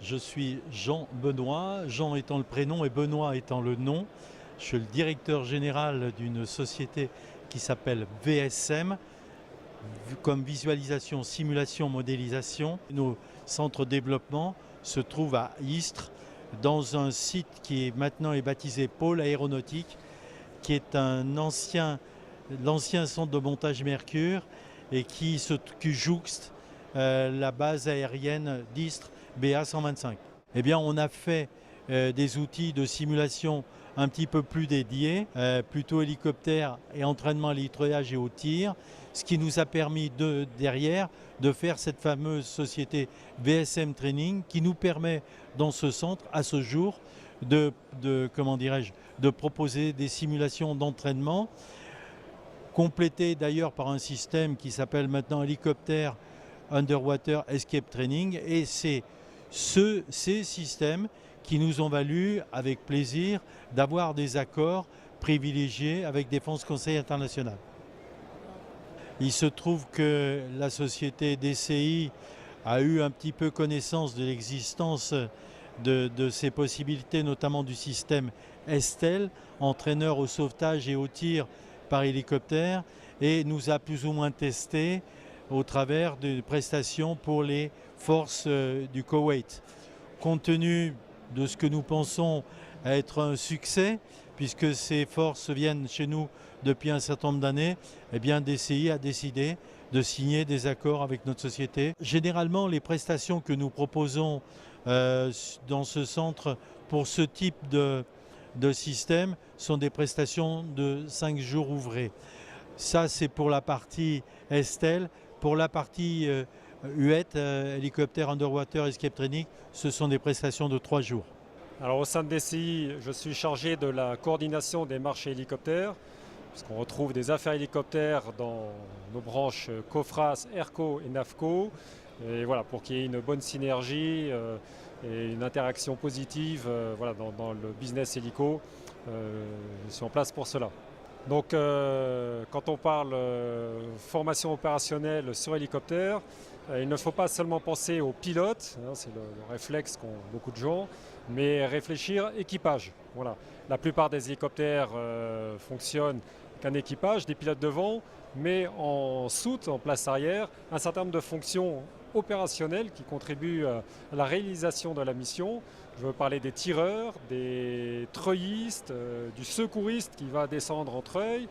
Je suis Jean Benoît, Jean étant le prénom et Benoît étant le nom. Je suis le directeur général d'une société qui s'appelle VSM, comme visualisation, simulation, modélisation. Nos centres de développement se trouvent à Istres, dans un site qui est maintenant baptisé Pôle Aéronautique, qui est l'ancien centre de montage Mercure et qui jouxte la base aérienne d'Istres BA 125. Eh bien, on a fait des outils de simulation un petit peu plus dédiés, plutôt hélicoptère et entraînement à l'atterrissage et au tir, ce qui nous a permis derrière de faire cette fameuse société VSM Training qui nous permet dans ce centre à ce jour de proposer des simulations d'entraînement complétées d'ailleurs par un système qui s'appelle maintenant Hélicoptère Underwater Escape Training, et c'est ces systèmes qui nous ont valu avec plaisir d'avoir des accords privilégiés avec Défense Conseil International. Il se trouve que la société DCI a eu un petit peu connaissance de l'existence de ces possibilités, notamment du système Estelle, entraîneur au sauvetage et au tir par hélicoptère, et nous a plus ou moins testé au travers de prestations pour les forces du Koweït. Compte tenu de ce que nous pensons être un succès, puisque ces forces viennent chez nous depuis un certain nombre d'années, eh bien DCI a décidé de signer des accords avec notre société. Généralement, les prestations que nous proposons dans ce centre pour ce type de système sont des prestations de 5 jours ouvrés. Ça, c'est pour la partie Estelle. Pour la partie UET, Hélicoptère Underwater Escape Training, ce sont des prestations de 3 jours. Alors au sein de DCI, je suis chargé de la coordination des marchés hélicoptères, puisqu'on retrouve des affaires hélicoptères dans nos branches COFRAS, ERCO et NAFCO. Et voilà, pour qu'il y ait une bonne synergie et une interaction positive dans le business hélico, je suis en place pour cela. Donc quand on parle formation opérationnelle sur hélicoptère, il ne faut pas seulement penser aux pilotes, c'est le réflexe qu'ont beaucoup de gens, mais réfléchir équipage. Voilà. La plupart des hélicoptères fonctionnent avec un équipage, des pilotes devant, mais en soute, en place arrière, un certain nombre de fonctions opérationnelles qui contribuent à la réalisation de la mission. Je veux parler des tireurs, des treuillistes, du secouriste qui va descendre en treuil.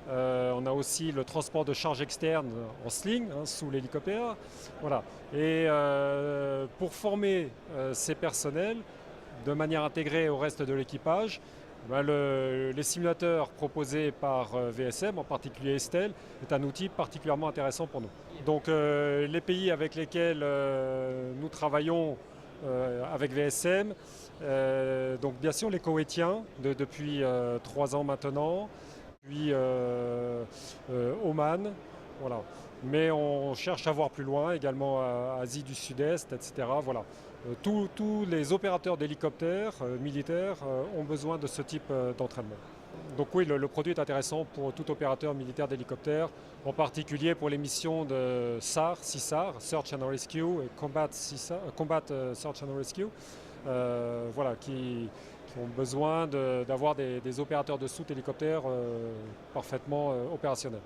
On a aussi le transport de charge externe en sling, sous l'hélicoptère. Voilà. Et pour former ces personnels de manière intégrée au reste de l'équipage, les simulateurs proposés par VSM, en particulier Estelle, est un outil particulièrement intéressant pour nous. Donc les pays avec lesquels nous travaillons avec VSM, donc bien sûr les Koweïtiens depuis 3 ans maintenant, puis Oman, voilà. Mais on cherche à voir plus loin, également Asie du Sud-Est, etc. Voilà. Tous les opérateurs d'hélicoptères militaires ont besoin de ce type d'entraînement. Donc oui, le produit est intéressant pour tout opérateur militaire d'hélicoptère, en particulier pour les missions de SAR, CSAR, Search and Rescue, et Combat Search and Rescue, qui ont besoin d'avoir des opérateurs de soute hélicoptères parfaitement opérationnels.